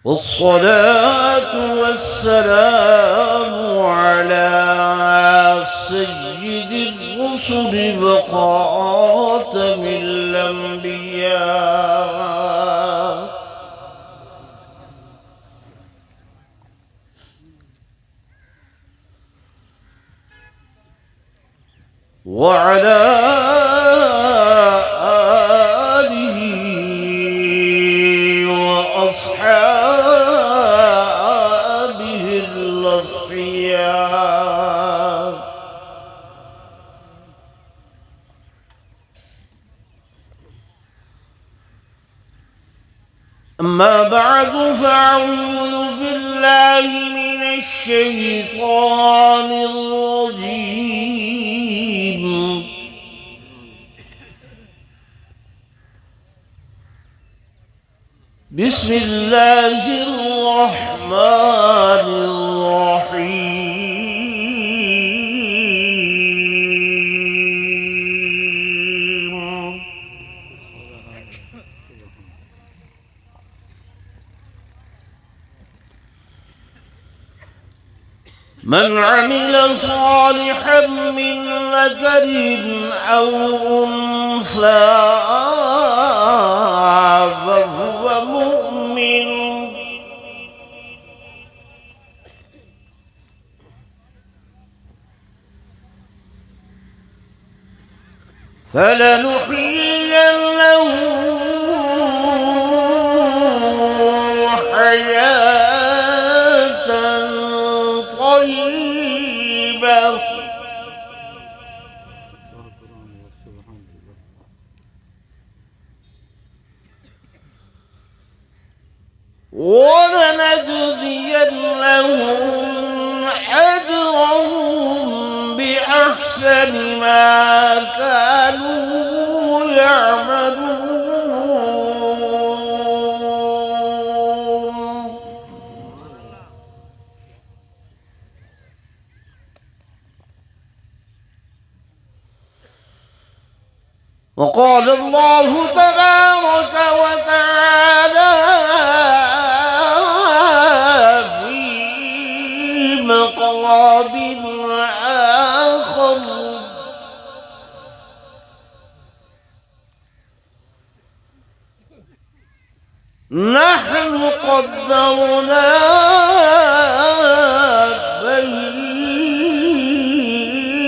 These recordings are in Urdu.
والصلاة والسلام على سيد الرسل وخاتم الأنبياء وعلى آله وأصحابه الأصفياء. أما بعد فأعوذ بالله من الشيطان الرجيم. بسم الله الرحمن الرحيم. من عمل صالحا من ذكر أو أنثى فهو مؤمن فلنحيينه حياة طيبة ولنجزينهم أجرهم بأحسن ما كانوا يعملون. وقال الله تبارك وتعالى في مقام آخر: نحن قدرنا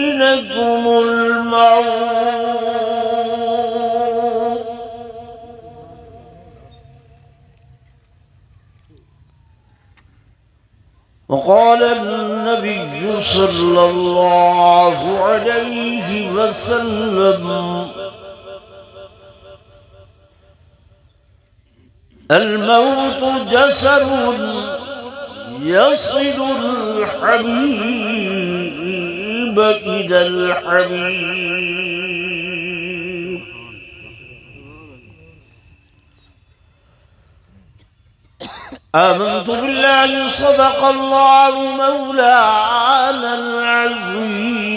بينكم الموت وقال النبي صلى الله عليه وسلم: الموت جسر يصل الحبيب إلى الحبيب. آمنت بالله صدق الله مولانا العظيم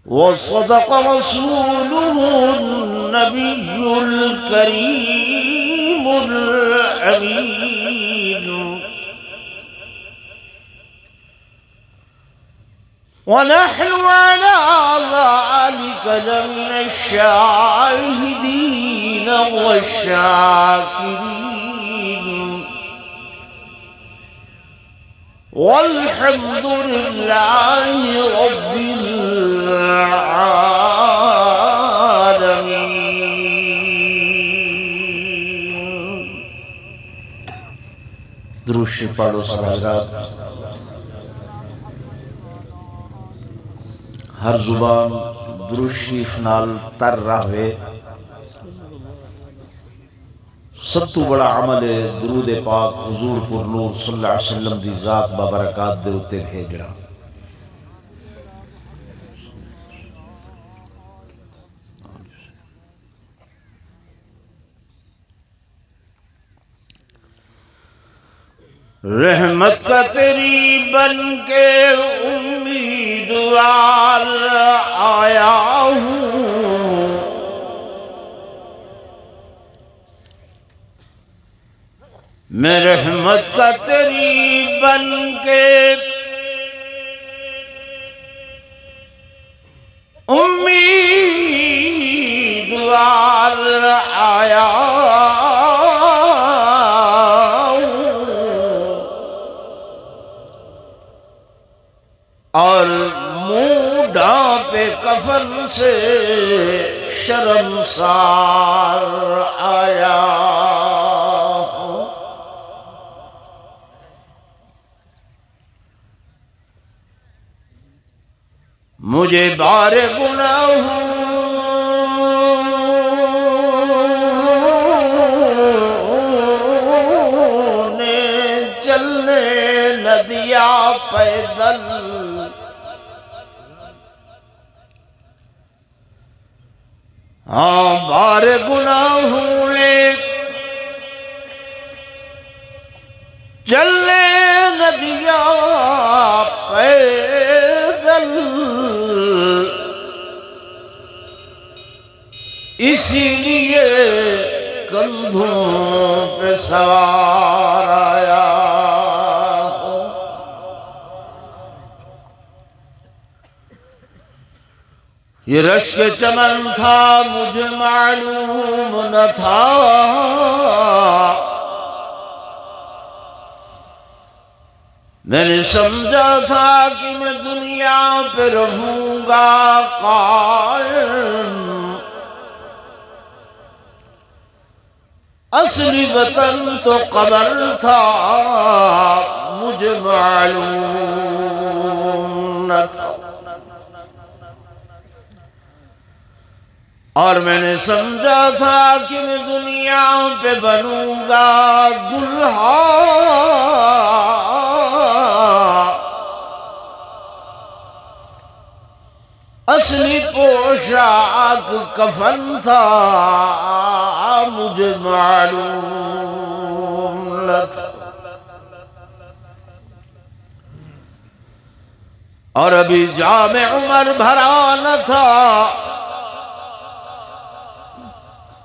وصدق رسوله النبي الكريم الأمين. ونحن على ذلك لمن الشاهدين والشاكرين، والحمد لله رب العالمين. درود شریف پڑھو سب حضرات. ہر زبان درود شریف نال تر رہے. سب تو بڑا عمل ہے درود پاک حضور پر نور صلی اللہ علیہ وسلم دی ذات بابرکات دے اتے بھیجنا. رحمت کا تیری بن کے امیدوار آیا ہوں، میں رحمت کا تیری بن کے امیدوار آیا اور منہ ڈھانپے کفن سے شرمسار آیا مجھے بار گناہوں نے چلنے نہ دیا پیدل ہاں بار گناہوں نے چلنے نہ دیا پیدل اسی لیے کندھوں پہ سوار آیا یہ رشک چمن تھا مجھے معلوم نہ تھا میں نے سمجھا تھا کہ میں دنیا پہ رہوں گا قائم اصلی وطن تو قبر تھا مجھے معلوم نہ تھا اور میں نے سمجھا تھا کہ میں دنیا پہ بنوں گا دلہا اصلی پوشاک کفن تھا مجھے معلوم نہ تھا اور ابھی جام عمر بھرا نہ تھا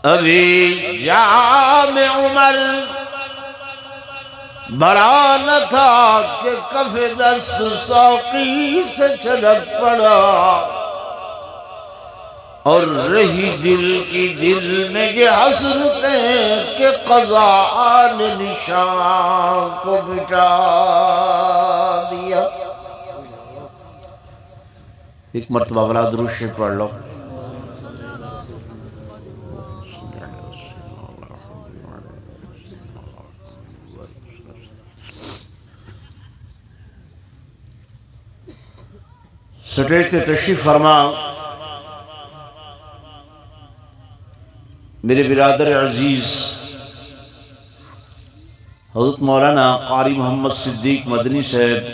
ابھی جام عمر بھرا نہ تھا کہ کف دست ساقی سے چھلک پڑا اور رہی دل کی دل میں یہ حسرتیں کہ قضاء نے نشان کو مٹا دیا ایک مرتبہ والا درود شریف پڑھ لو سٹیج پہ تشریف فرما میرے برادر عزیز حضرت مولانا قاری محمد صدیق مدنی صاحب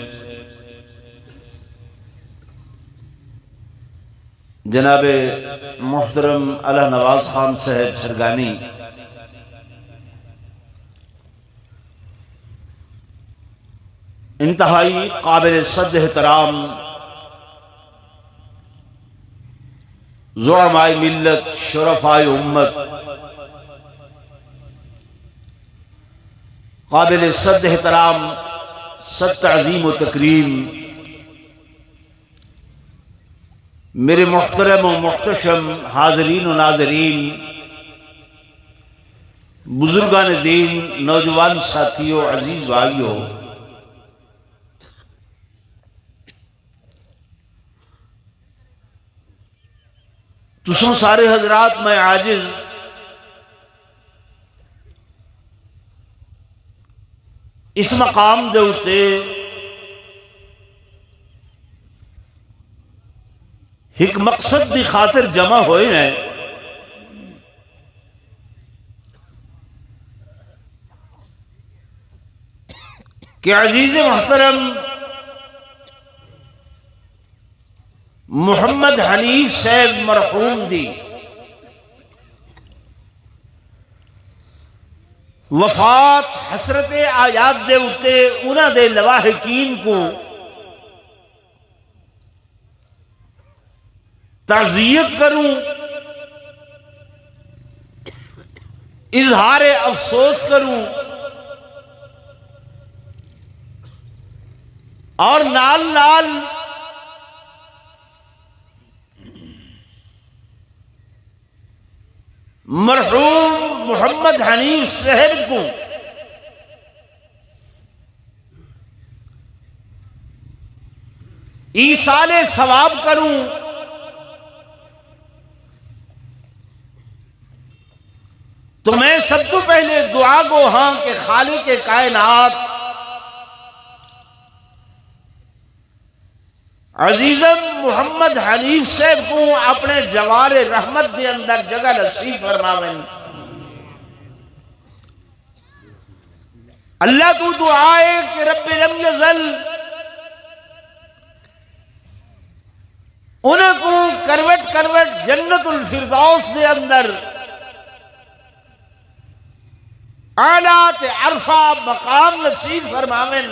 جناب محترم علی نواز خان صاحب سرگانی انتہائی قابل صد احترام زعماء ملت شرفاء امت قابل صد احترام صد تعظیم و تکریم میرے محترم و محتشم حاضرین و ناظرین بزرگان دین نوجوان ساتھیوں عزیز بھائیوں تسوں سارے حضرات میں عاجز اس مقام دے اتے ایک مقصد دی خاطر جمع ہوئے ہیں کہ عزیز محترم محمد حنیف صاحب مرحوم دی وفات حسرت آیات دے اتے انہاں دے لواحقین کو تعزیت کروں اظہار افسوس کروں اور نال نال مرحوم محمد حنیف صاحب کو ایصال ثواب کروں، تو میں سب تو پہلے دعا گو ہاں کہ خالق کائنات عزیزم محمد حنیف صاحب کو اپنے جوار رحمت دے اندر جگہ نصیب فرماویں۔ اللہ تو دعائے کہ رب لم یزل انہیں کو کروٹ کروٹ جنت الفردوس دے اندر اعلیٰ عرفہ مقام نصیب فرماویں۔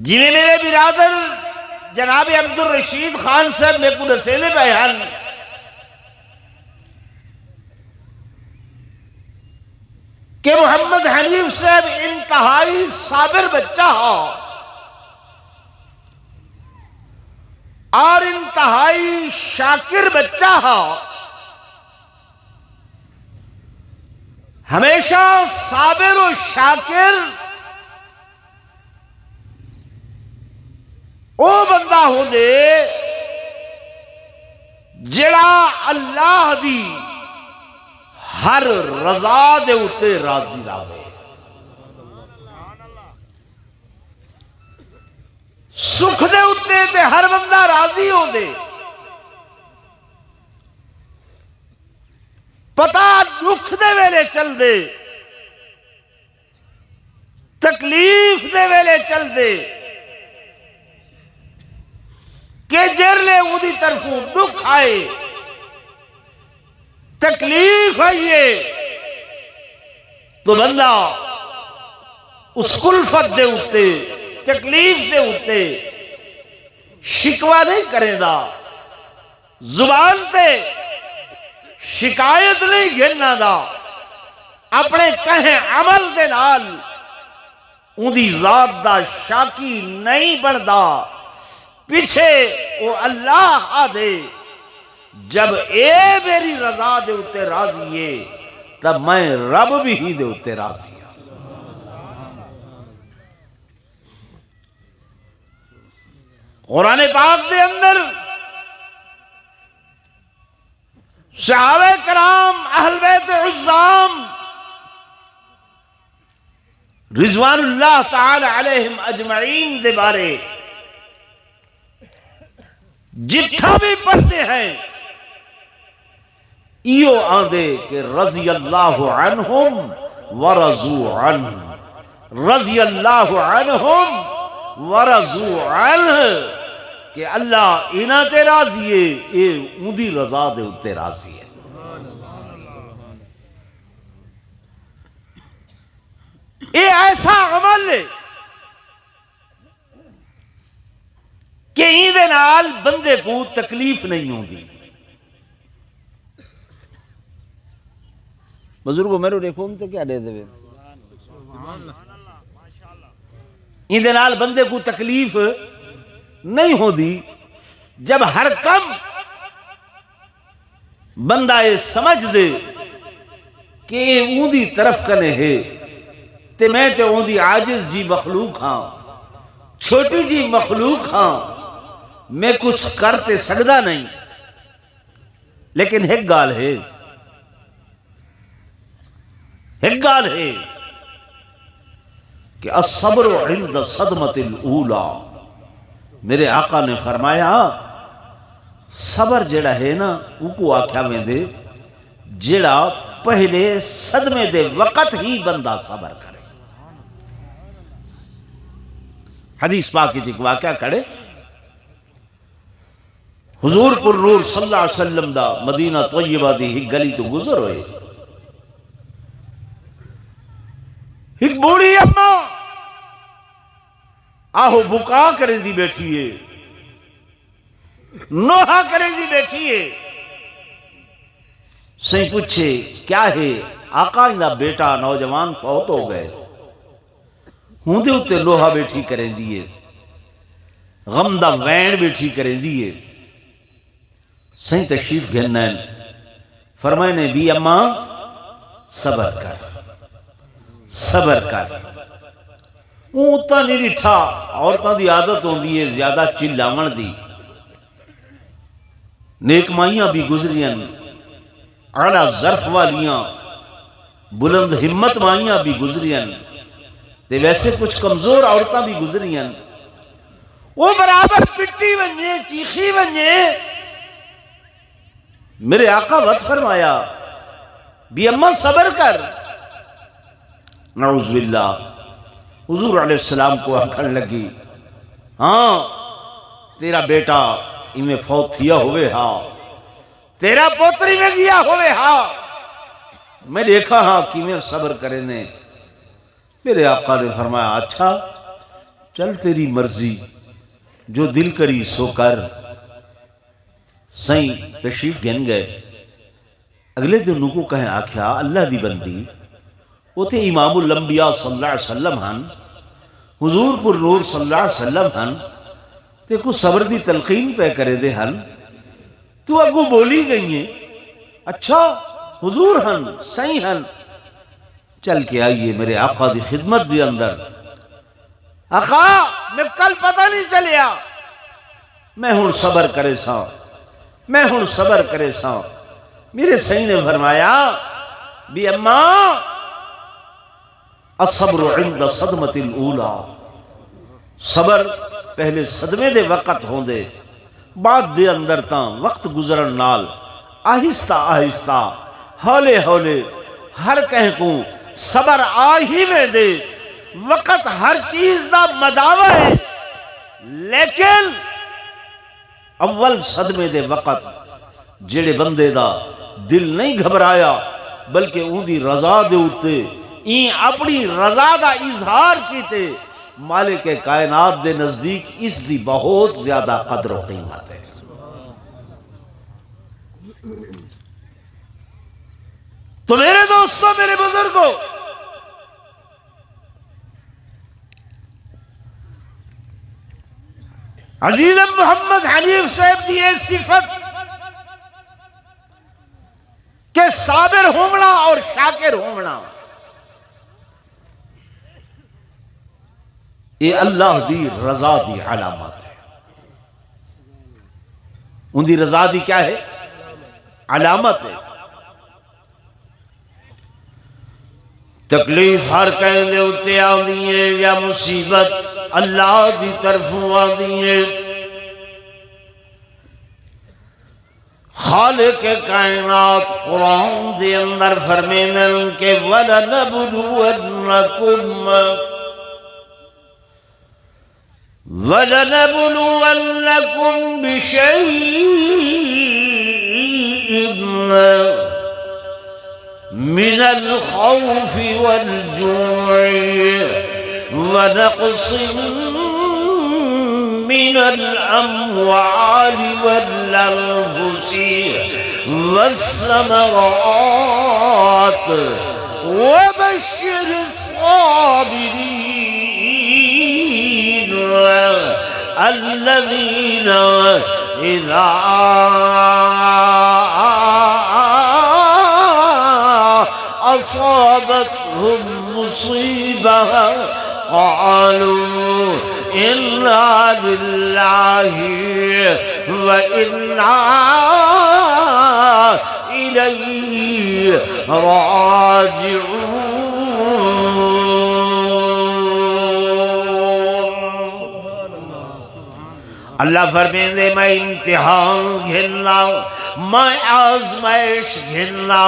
جنہیں میرے برادر جناب عبدالرشید خان صاحب میں کو رسیلے بیان کہ محمد حنیف صاحب انتہائی صابر بچہ ہو اور انتہائی شاکر بچہ ہو، ہمیشہ صابر و شاکر او بندہ ہو دے جڑا اللہ دی ہر رضا دے اتے راضی رہے، سکھ دے اتے تے ہر بندہ راضی ہو دے، پتا دکھ دے ویلے چل دے، تکلیف دے ویلے چل دے کہ جر لے اودی طرفوں دکھ آئے تکلیف آئیے تو بندہ اس کلفت دے اتے تکلیف دے اتے شکوہ نہیں کرے دا، زبان تے شکایت نہیں گھننا دا، اپنے کہیں عمل دے نال اندی ذات دا شاکی نہیں بڑھدا، پیچھے وہ اللہ آدھے جب اے میری رضا دے اتے راضی ہے تب میں رب بھی ہی دے اتے راضی ہوں۔ قرآن پاک دے اندر صحابہ کرام اہل بیت عظام رضوان اللہ تعالی علیہم اجمعین دے بارے جتھا بھی پڑھتے ہیں ایو آندے کہ رضی اللہ عنہم ورضو عنہ، رضی اللہ عنہم ورضو عنہ، کہ اللہ انہاں تے راضی ہے، اے اندی رضا دے اتے راضی ہے۔ اے ایسا عمل ہے کہ این دے نال بندے کو تکلیف نہیں ہوندی۔ بزرگوں میرے دیکھو ان تے کیا دے دے این دے نال بندے کو تکلیف نہیں ہوندی جب ہر کم بندہ یہ سمجھ دے کہ اون دی طرف کنے ہے تے میں تے اون دی عاجز جی مخلوق ہاں، چھوٹی جی مخلوق ہاں، میں کچھ کرتے سکدا نہیں، لیکن ایک گال ہے، ایک گال ہے کہ الصبر عند صدمت الاولا، میرے آقا نے فرمایا صبر جڑا ہے نا وہ کو آکھیا میں دے جڑا پہلے صدمے دے وقت ہی بندہ صبر کرے۔ حدیث پاک کی واقعہ کھڑے حضور پر نور صلی اللہ علیہ وسلم دا مدینہ طیبہ دی ہی گلی تو گزر ہوئے، ایک بوڑھی اماں آہو بکا کریں دی بیٹھی ہے، نوحہ کریں دی بیٹھی ہے، سہی پوچھے کیا ہے؟ آقا اندہ بیٹا نوجوان فوت ہو گئے، ہوں دے اتے لوہا بیٹھی کریں دیئے، غم دا وین بیٹھی کریں دیئے، سہیں تشریف گھننا ہے، فرمائے نے بھی اماں صبر کر، صبر کر۔ وہ اتنا نہیں رٹھا، عورتاں دی عادت ہوندی ہے زیادہ چلاون دی۔ نیک مائیاں بھی گزریاں، اعلیٰ ظرف والیاں، بلند ہمت مائیاں بھی گزریاں، تے ویسے کچھ کمزور عورتاں بھی گزریاں۔ وہ برابر پٹی ونجے، چیخی ونجے، میرے آقا وقت فرمایا بھی اماں صبر کر۔ نعوذ باللہ، حضور علیہ السلام کو آکھن لگی ہاں تیرا بیٹا میں فوت کیا ہوئے ہاں، تیرا پوتری میں گیا ہوئے ہاں، میں دیکھا ہاں کہ میں صبر کرے نے۔ میرے آقا نے فرمایا اچھا چل تیری مرضی، جو دل کری سو کر۔ سائیں تشریف گھن گئے۔ اگلے دن کو کہیں آکھیا اللہ دی بندی وہ تھے امام الانبیاء صلی اللہ علیہ وسلم ہن، حضور پر نور صلی اللہ علیہ وسلم ہن، تے کو صبر دی تلقین پہ کرے دے ہن، تو اگو بولی گئی ہیں اچھا حضور ہن سائیں ہن، چل کے آئیے میرے آقا دی خدمت دی اندر۔ آقا میں کل پتہ نہیں چلیا، میں ہن صبر کرے سا، میں ہن صبر کرے سا۔ میرے سائیں نے فرمایا بھی اماں الصبر عند صدمت الاولا، صبر پہلے صدمے دے وقت ہوں دے، بعد دے اندر تاں وقت گزرن نال آہستہ آہستہ ہولے ہولے ہر کہیں کو صبر آ ہی میں دے۔ وقت ہر چیز دا مداوع ہے، لیکن اول صدمے دے وقت جڑے بندے دا دل نہیں گھبرایا بلکہ اون دی رضا دے اتے این اپنی رضا دا اظہار کیتے، مالک کائنات دے نزدیک اس دی بہت زیادہ قدر و قیمت ہے۔ تو میرے دوستوں، میرے بزرگوں، عزیز محمد حنیف صاحب دی یہ صفت کہ صابر ہونا اور شاکر ہونا، یہ اللہ دی رضا دی علامت ہے۔ ان دی رضا دی کیا ہے؟ علامت ہے۔ تکلیف ہر کہیں دے اتے آدھی ہے یا مصیبت اللہ دی طرفوں آدھی ہے۔ خالق کائنات قرآن دے اندر فرمینن کہ وَلَنَبْلُوَنَّكُمْ بِشَيْءٍ مِّنَ الْخَوْفِ وَالْجُوعِ وَنَقْصٍ مِّنَ الْأَمْوَالِ وَالْأَنفُسِ وَالثَّمَرَاتِ وَبَشِّرِ الصَّابِرِينَ الَّذِينَ إِذَا أَصَابَتْهُمْ مُصِيبَةٌ قَالُوا إِنَّا لِلَّهِ وَإِنَّا إِلَيْهِ راجعون۔ اللہ فرمیندے میں امتحان گھننا، میں آزمائش گھننا۔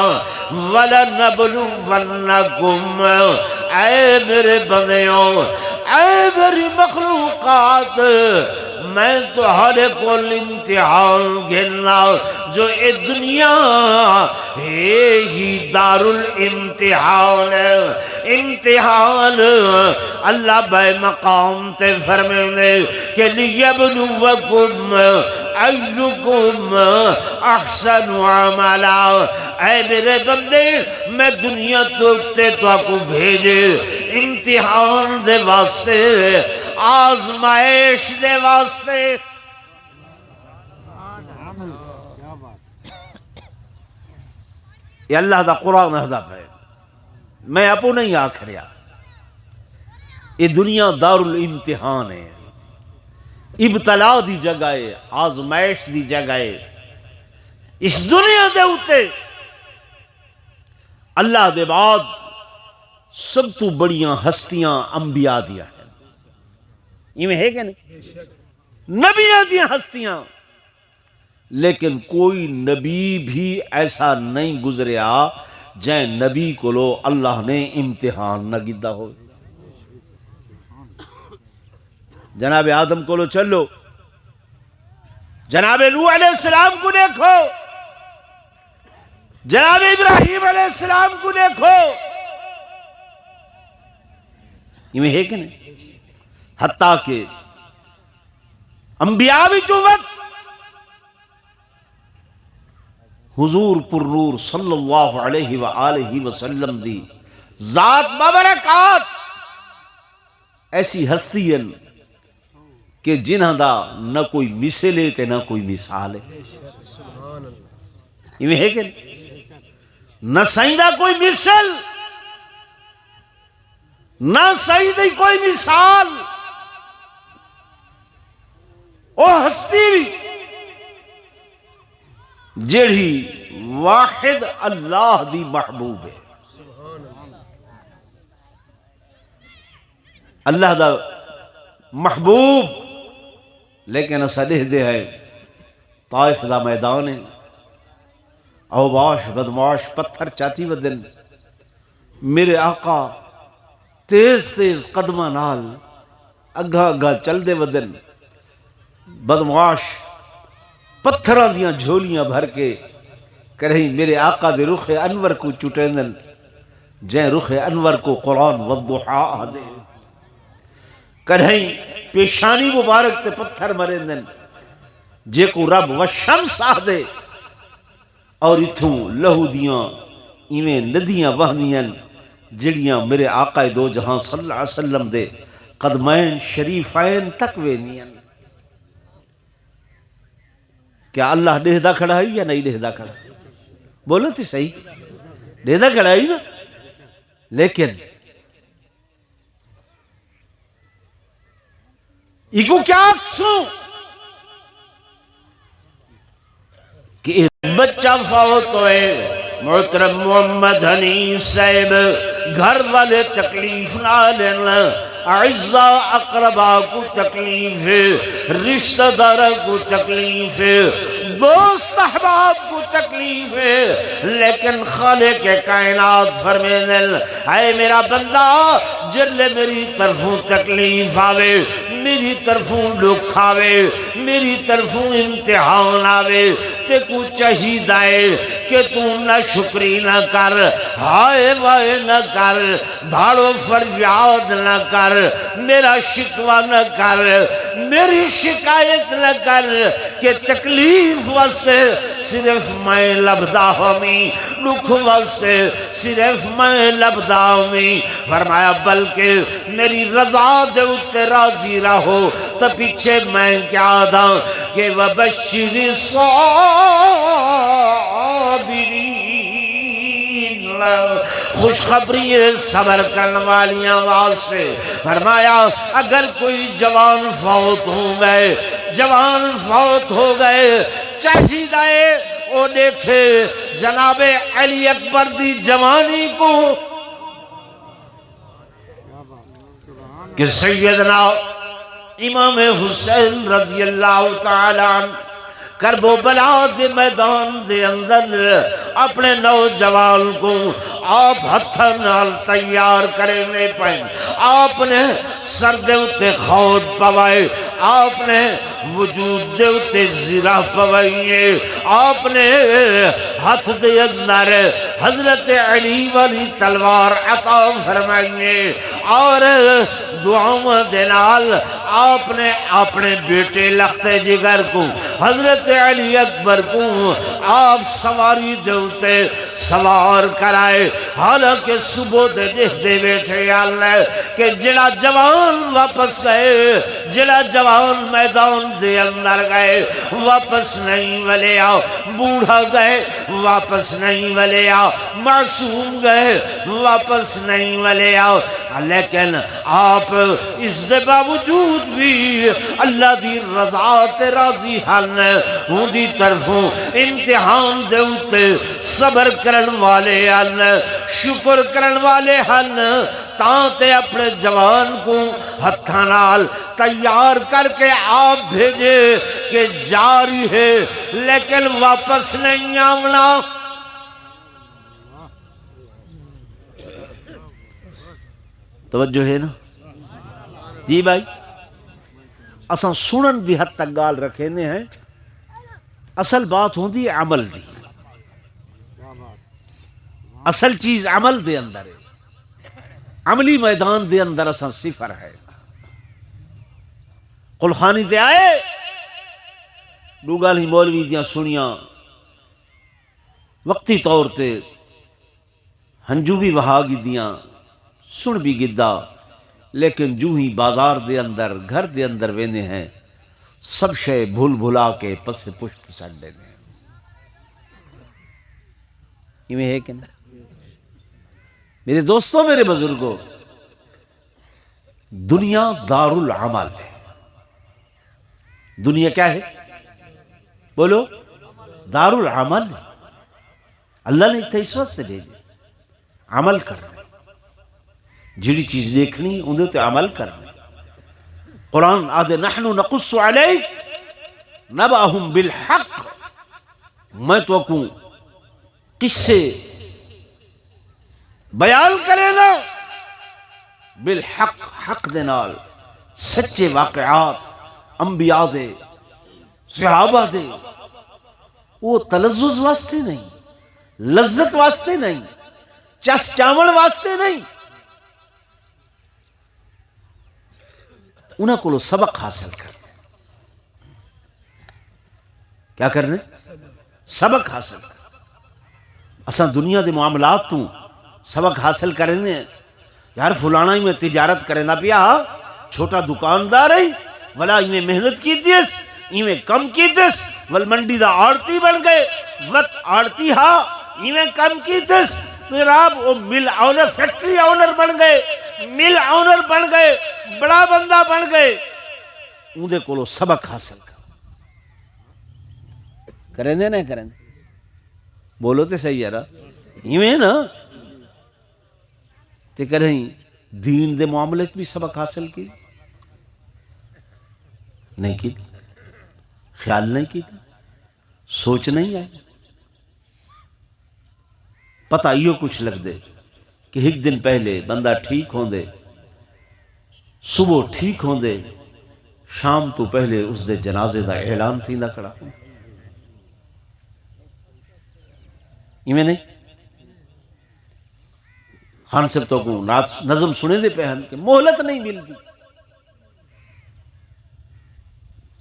وَلَنَبْلُوَنَّكُمْ، اے میرے بندیوں، اے میری مخلوقات، میں تمہارے کول امتحان گھننا جو اے دنیا ہے ہی دار الامتحان ہے۔ امتحان اللہ بے مقام تے فرمینے کہ لیبلوکم ایکم احسن عملا۔ اے میرے بندے، میں دنیا تو آپ کو بھیجے امتحان دے واسطے، آزمائش دے واسطے۔ یہ اللہ دا قرآن ہدف ہے، میں اپو نہیں آکھ رہا۔ یہ دنیا دار الامتحان ہے، ابتلا دی جگہ ہے، آزمائش دی جگہ ہے۔ اس دنیا دے اتے اللہ دے بعد سب تو بڑیاں ہستیاں انبیاء دیا ہیں، یہ میں ہے کہ نہیں؟ نبیاں دیا ہستیاں، لیکن کوئی نبی بھی ایسا نہیں گزریا جائیں نبی کو لو اللہ نے امتحان نہ گدہ ہو۔ جناب آدم کو لو چلو، جناب نوح علیہ السلام کو دیکھو، جناب ابراہیم علیہ السلام کو دیکھو، یہ میں ہے کہ نہیں؟ حتیٰ کہ انبیاء بھی چوبت حضور پر نور صلی اللہ علیہ وآلہ وسلم دی ذات مبارکات ایسی ہستی ہیں کہ جنہاں دا نہ کوئی مثل ہے تے نہ کوئی مثال ہے، یہ ہے کہ نہ سائیں دا کوئی مثل نہ سائیں دی کوئی مثال۔ او ہستی جیڑی واحد اللہ دی محبوب ہے، اللہ دا محبوب، لیکن اسا لکھ دے ہے طائف دا میدان ہے، اوباش بدماش پتھر چاتی ودن، میرے آقا تیز تیز قدمہ نال اگھا اگھا چل دے ودن، بدماش پتھران دیاں جھولیاں بھر کے کرہیں میرے آقا دے رخ انور کو چٹیندن، جائیں رخ انور کو قرآن والضحا آدھے، کرہیں پیشانی مبارک تے پتھر مریندن جے کو رب وشمس آدھے، اور اتھوں لہو دیاں ایویں ندیاں وہنیاں جڑیاں میرے آقا دو جہاں صلی اللہ علیہ وسلم دے قدمین شریفین تک وینیاں۔ کیا اللہ ڈہدہ کھڑا ہے یا نہیں ڈہدہ کھڑا؟ بولو تھی صحیح، ڈہدہ کھڑا ہے نا، لیکن ایکو کیا اکسوں کہ ایک بچہ فوت ہوئے، محترم محمد حنیف صاحب گھر والے تکلیف نہ لینا، اعزا اقربا کو تکلیف ہے، رشتہ دارہ کو تکلیف ہے، دوست احباب کو تکلیف ہے، لیکن خالق کائنات فرمینے اے میرا بندہ جلے میری طرفوں تکلیف آوے، میری طرفوں دکھ آوے، میری طرفوں امتحان آوے، تے کو چاہید آئے کہ تو نہ شکری نہ کر، ہائے وائے نہ کر، دھاڑو فریاد نہ کر، میرا شکوہ نہ کر، میری شکایت نہ کر کہ تکلیف واسے صرف میں لبدا ہمیں، دکھ واسے صرف میں لبدا ہمیں، فرمایا بلکہ میری رضا دے اتے راضی رہو تو پیچھے میں کیا دا کہ وَبَشِّرِ الصَّابِرِينَ، خوشخبری صبر کرنے والیاں واسطے، فرمایا اگر کوئی جوان فوت ہو گئے، جوان فوت ہو گئے، چاہیدہ وہ دیکھے جناب علی اکبر دی جوانی کو کہ سیدنا امام حسین رضی اللہ تعالیٰ عنہ کربلا دے میدان دے اندر اپنے نوجوان کو آپ ہتھنال تیار کرنے پائیں، آپ نے سر دے اتے خود پوائے، آپ نے وجود دے اتے زرہ پوائیے، آپ نے ہاتھ دے اندر حضرت علی والی تلوار عطا فرمائیے، اور دعاوں دے نال آپ نے اپنے بیٹے لخت جگر کو حضرت علی اکبر کو آپ سواری دیوتے سوار کرائے، حالانکہ صبح دے بیٹھے اللہ کہ جڑا جوان واپس گئے، جڑا جوان میدان دے اندر گئے واپس نہیں ولے آؤ، بوڑھا گئے واپس نہیں ولے آؤ، معصوم گئے واپس نہیں ولے آؤ، لیکن آپ اس دے باوجود بھی اللہ دی رضا تے راضی ہن، ان دی طرفوں امتحان دے اتے صبر کرن والے ہن، شکر کرن والے ہن، تاں تے اپنے جوان کو ہتھاں نال تیار کر کے آپ بھیجے کہ جاری ہے لیکن واپس نہیں آونا۔ توجہ ہے نا جی بھائی؟ اساں سنن دی حد تک گال رکھے نے ہیں، اصل بات ہوندی عمل دی، اصل چیز عمل دے اندر ہے، عملی میدان دے اندر اساں صفر ہے۔ قلخانی تے آئے دوگال ہی مولوی دیاں سنیاں، وقتی طور تے ہنجو بھی وہاگی دیاں سن بھی گدا، لیکن جو ہی بازار دے اندر گھر دے اندر وینے ہیں سب شے بھول بھلا کے پس پشت سنڈے نے۔ یہ میں ہے کہ نا میرے دوستوں، میرے بزرگوں، دنیا دار العمل ہے۔ دنیا کیا ہے؟ بولو، دار العمل ہے۔ اللہ نے اتھا اس وقت سے بھیجے عمل کرنا، جڑی چیز دیکھنی اندھے تے عمل کرنا۔ قرآن آدھے نحن نقص علیک نبأہم بالحق، میں تو کوں قصے بیان کرے نا بالحق، حق دے نال، سچے واقعات، انبیاء دے، صحابہ دے، وہ تلذذ واسطے نہیں، لذت واسطے نہیں، چس چاون واسطے نہیں، انہاں کو سبق حاصل کرنے۔ کیا کرنے؟ سبق حاصل کرنے۔ اساں دنیا دے معاملات تو سبق حاصل کرنے ہیں۔ یار فلانا ہی میں تجارت کرنا پیا، چھوٹا دکاندار ہے، ولا ہی میں محنت کی دیس، ہی میں کم کی دیس، ول منڈی دا آڑتی بن گئے، وط آڑتی ہاں ہی میں کم کی دیس، پھر آپ وہ مل آنر، فیکٹری آنر بن گئے، مل آنر بن گئے، بڑا بندہ بن گئے۔ اندھے کو سبق حاصل کریں دے نہیں کریں دے؟ بولو تے صحیح یارا، ہی میں نا تے کریں دین دے معاملت بھی سبق حاصل کی نہیں کی، خیال نہیں کی، سوچ نہیں آئی، پتہ یہ کچھ لگ دے کہ ایک دن پہلے بندہ ٹھیک ہوں دے، صبح ٹھیک ہوں دے، شام تو پہلے اس دے جنازے دا اعلان تھی نہ کڑا۔ یہ نہیں خان صاحب تو کو نظم سنے دے پہن کہ مہلت نہیں ملتی،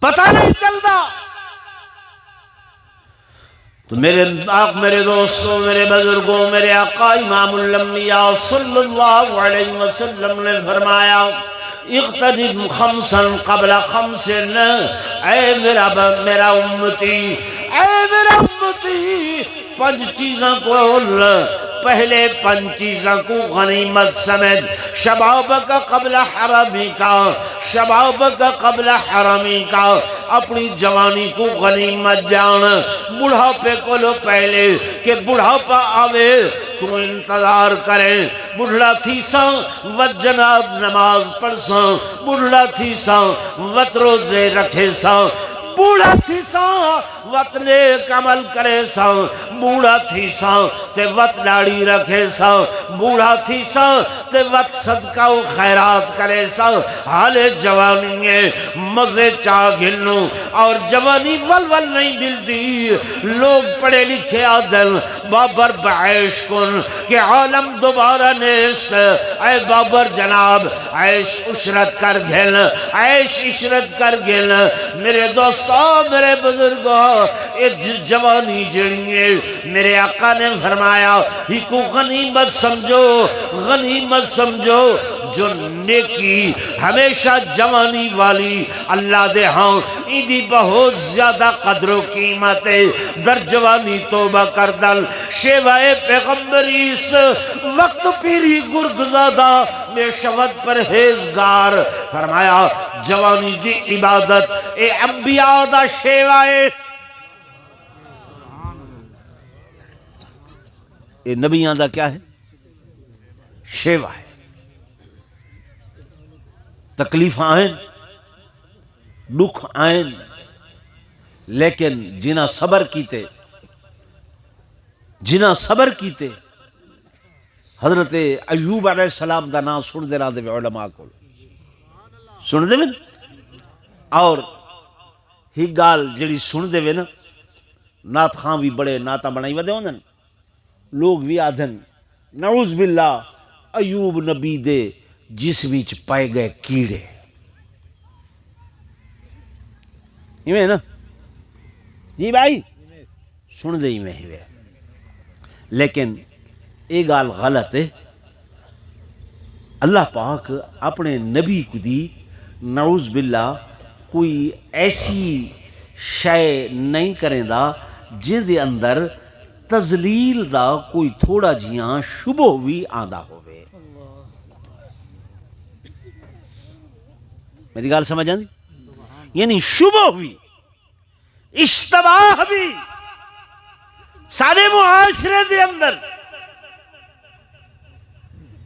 پتہ نہیں چلتا۔ تو میرے دوستوں، میرے بزرگوں، میرے آقا امام الانبیاء صلی اللہ علیہ وسلم نے فرمایا اقتدم خمسا قبل خمس، اے میرا امتی، اے میرا امتی، 5 چیزاں کو پہلے 5 چیزوں کو غنیمت سمجھ، شبابک قبل حرمی کا، شبابک قبل حرمی کا، اپنی جوانی کو غنیمت جان، بڑھاپے کو لو پہلے کہ بڑھاپا آوے تو انتظار کریں، بڑھڑا تھی ساں وقت جناب نماز پڑھ ساں، بڑھڑا تھی ساں وقت روزے رکھے ساں، بوڑھا تھی ساں وت نیک عمل کرے سا بوڑھا تھی سا تے وت داڑھی رکھے سا بوڑھا تھی سا تے وت صدقہ و خیرات کرے سا حالے جوانی میں مزے چاہ گھنو اور جوانی ول نہیں ملتی لوگ پڑھے لکھے آدل بابر بعیش کن کہ عالم دوبارہ نیست اے بابر جناب عیش عشرت کر گھن عیش عشرت کر گھن میرے دوستوں میرے بزرگوں جوانی جڑیے میرے آقا نے فرمایا ہی کو غنیمت سمجھو جو نیکی ہمیشہ جوانی والی اللہ دے ہاں ایدی بہت زیادہ قدر و قیمت در جوانی توبہ کردل شیوائے پیغمبریس وقت پیری گرگزادہ میں شود پرہیزگار فرمایا جوانی دی عبادت اے انبیاء دا شیوائے اے نبیان دا کیا ہے شیوائے تکلیف آئیں دکھ آئیں لیکن جنہ صبر کیتے حضرت ایوب علیہ السلام دا نام سن دے دے علماء کو سن دے اور ہی گال جڑی سن دے نا نات خان بھی بڑے ناتا بنائی ودے ہوندن لوگ بھی آدھن نعوذ باللہ ایوب نبی دے جس بیچ پائے گئے کیڑے ہی نا جی بھائی سن دے میں ہی لیکن ایک گال غلط ہے اللہ پاک اپنے نبی کو دی نعوذ باللہ کوئی ایسی شے نہیں کریں دا جن دے اندر تزلیل دا کوئی تھوڑا جیاں شبہ بھی آندہ ہوئے میری گال سمجھ آندی یعنی شبہ بھی اشتباہ بھی سارے معاشرے دے اندر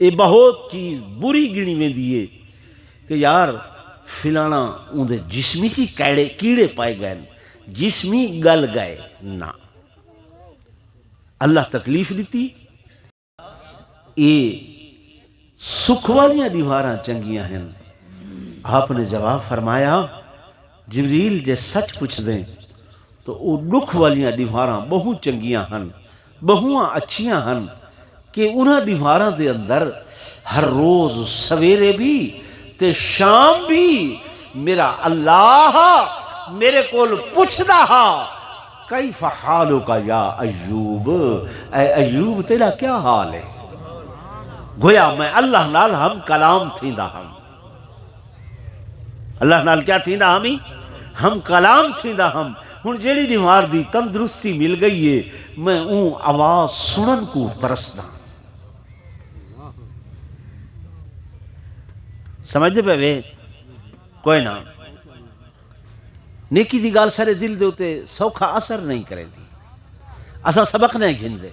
یہ بہت چیز بری گنی میں دیئے کہ یار فلانا اندھے جسمی چی کیڑے پائے گئے جسمی گل گئے نا اللہ تکلیف دیتی یہ سکھ والیاں دیواراں چنگیاں ہیں آپ نے جواب فرمایا جبریل جے سچ پوچھ دیں تو وہ دکھ والیاں دیواراں بہت چنگیاں ہیں بہواں اچھیاں ہیں کہ انہاں دیواراں دے اندر ہر روز سویرے بھی تے شام بھی میرا اللہ میرے کول پوچھ دا کیف حالو کا یا ایوب اے ایوب تیرا کیا حال ہے گویا میں اللہ نال ہم کلام تھی دا ہم اللہ نال کیا تھی دا ہم کلام تھی دا ہم ہن جیڑی دیوار دی تندرستی مل گئی ہے میں اون آواز سنن کو ترسنا سمجھ دے پہ کوئی نہ نیکی دی گال سارے دل دے ہوتے سوکھا اثر نہیں کرے دی اسا سبق نہیں گھن دے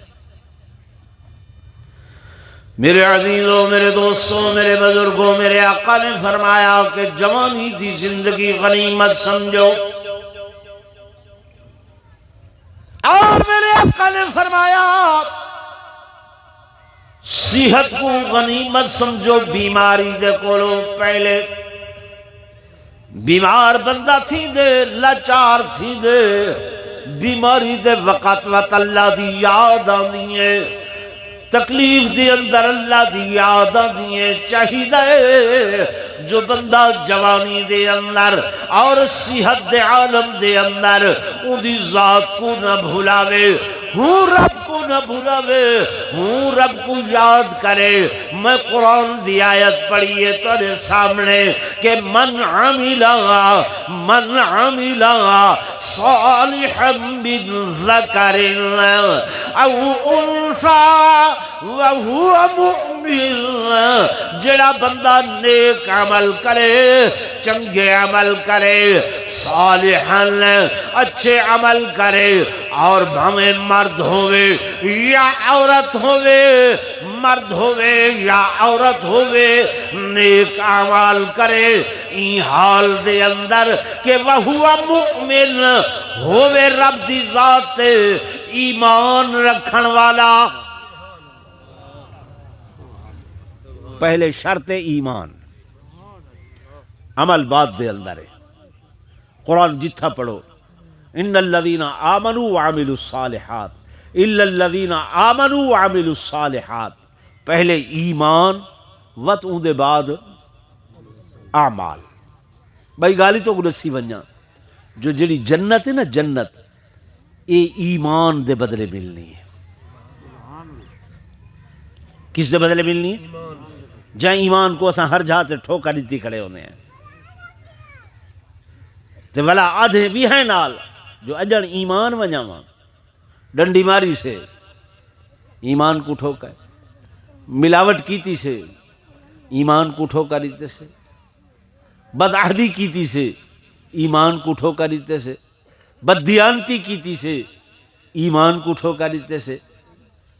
میرے عزیزوں میرے دوستوں میرے بزرگوں میرے آقا نے فرمایا کہ جوانی دی زندگی غنیمت سمجھو اور میرے آقا نے فرمایا صحت کو غنیمت سمجھو بیماری دے کولو پہلے بیمار بندہ تھی دے لاچار تھی دے بیماری دے وقت اللہ دی یاد آنیے تکلیف دی اندر اللہ دی یاد آنیے چاہی دے جو بندہ جوانی دے اندر اور صحت دے عالم دے اندر ان دی ذات کو نہ بھولاوے ہوں رب کو نہ بھولاوے ہوں رب کو یاد کرے میں قرآن دی آیت پڑھیے تیرے سامنے کہ من عمل صالحا من ذکر او انثى وهو مؤمن المؤمن جڑا بندہ نیک عمل کرے چنگے عمل کرے صالحاً اچھے عمل کرے اور بھامیں مرد ہوئے یا عورت ہوئے مرد ہوئے یا عورت ہوئے نیک عمل کرے این حال دے اندر کہ وہو مؤمن ہوئے رب دی ذات ایمان رکھن والا پہلے شرط ایمان عمل بعد دے اندر ہے قرآن جتھا پڑھو ان الذین آمنوا وعملوا الصالحات الا الذین آمنوا وعملوا الصالحات پہلے ایمان وت اون دے بعد اعمال بھائی گالی تو گلسی ونجا جو جڑی جنت ہے نا جنت اے ایمان دے بدلے ملنی ہے کس دے بدلے ملنی ہے جہاں ایمان کو اساں ہر جہاں سے ٹھوکا دیتی کھڑے ہونے ہیں تے والا آدھے بھی ہیں نال جو اجڑ ایمان ونجاواں ڈنڈی ماری سے ایمان کو ٹھوکا ہے ملاوٹ کیتی سے ایمان کو ٹھوکا دیتے سے بدعہدی کیتی سے ایمان کو ٹھوکا دیتے سے بددیانتی کیتی سے ایمان کو ٹھوکا دیتے سے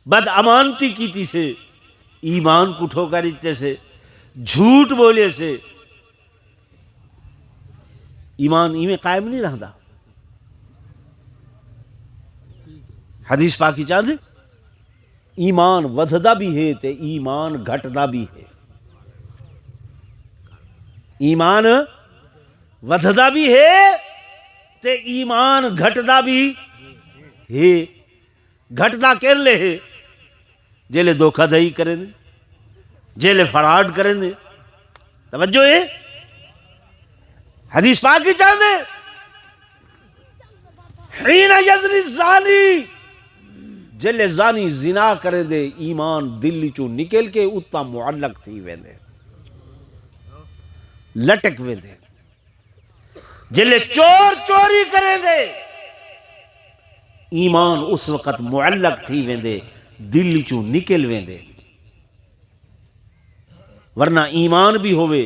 بد امانتی کیتی سے ایمان کو ٹھوکا دیتے سے جھوٹ بولے سے ایمان ایمیں قائم نہیں رہتا حدیث پاکی چاند ایمان ودھدا بھی ہے تے ایمان گھٹدا بھی ہے ایمان ودھدا بھی ہے تے ایمان گھٹدا بھی ہے گھٹدا کر لے ہے جیلے دھوکہ دہی کریں دے جیلے فراڈ کریں دے توجہ ہے حدیث پاک کی چاہتے حین یزنی الزانی جیلے زانی زنا کریں دے ایمان دلی چو نکل کے اتا معلق تھی ویندے لٹک ویندے جیلے چور چوری کریں دے ایمان اس وقت معلق تھی ویندے دل چو نکل ویندے ورنہ ایمان بھی ہوئے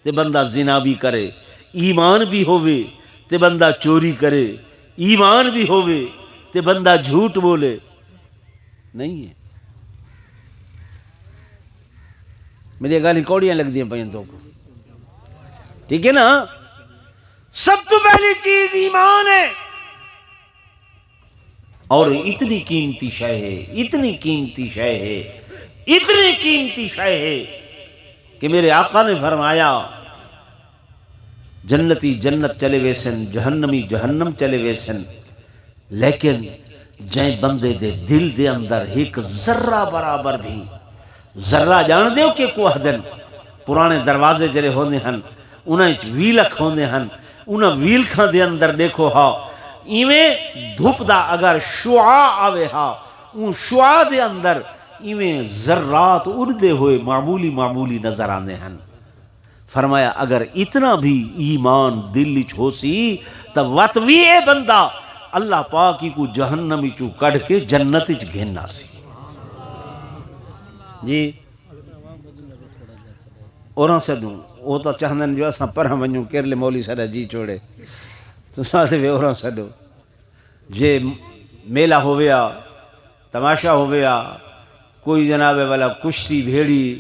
تے بندہ زنا بھی کرے ایمان بھی ہوئے تے بندہ چوری کرے ایمان بھی ہوئے تے بندہ جھوٹ بولے نہیں ہے میری گالی کوڑیاں لگ دی ہیں پہنتوں کو ٹھیک ہے نا سب تو پہلی چیز ایمان ہے اور اتنی قیمتی شے ہے اتنی قیمتی شے ہے اتنی قیمتی شے ہے کہ میرے آقا نے فرمایا جنتی جنت چلے ویسن جہنمی جہنم چلے ویسن لیکن جائیں بندے دے دل دے اندر ایک ذرہ برابر بھی ذرہ جان دیو کہ کو حدن پرانے دروازے جرے ہونے ہن انہیں ویلک ہونے ہن انہیں ویلکھاں دے اندر دیکھو ہاں ایویں دھوپ دا اگر شعاع آوے ہاں ان شعاع دے اندر ایویں ذرات اڑدے ہوئے معمولی معمولی نظر آنے ہیں فرمایا اگر اتنا بھی ایمان دل چھو سی تب وطوی اے بندہ اللہ پاکی کو جہنمی چو کڑھ کے جنت چ گھننا سی جی اوراں سے دوں وہ تو چاہندن جو اساں پرہ ونجوں کیرلے مولی سارا جی چھوڑے تو ساتھ بھی اوراں سے دوں جے میلہ ہویا تماشا ہویا کوئی جناب والا کشتی بھیڑی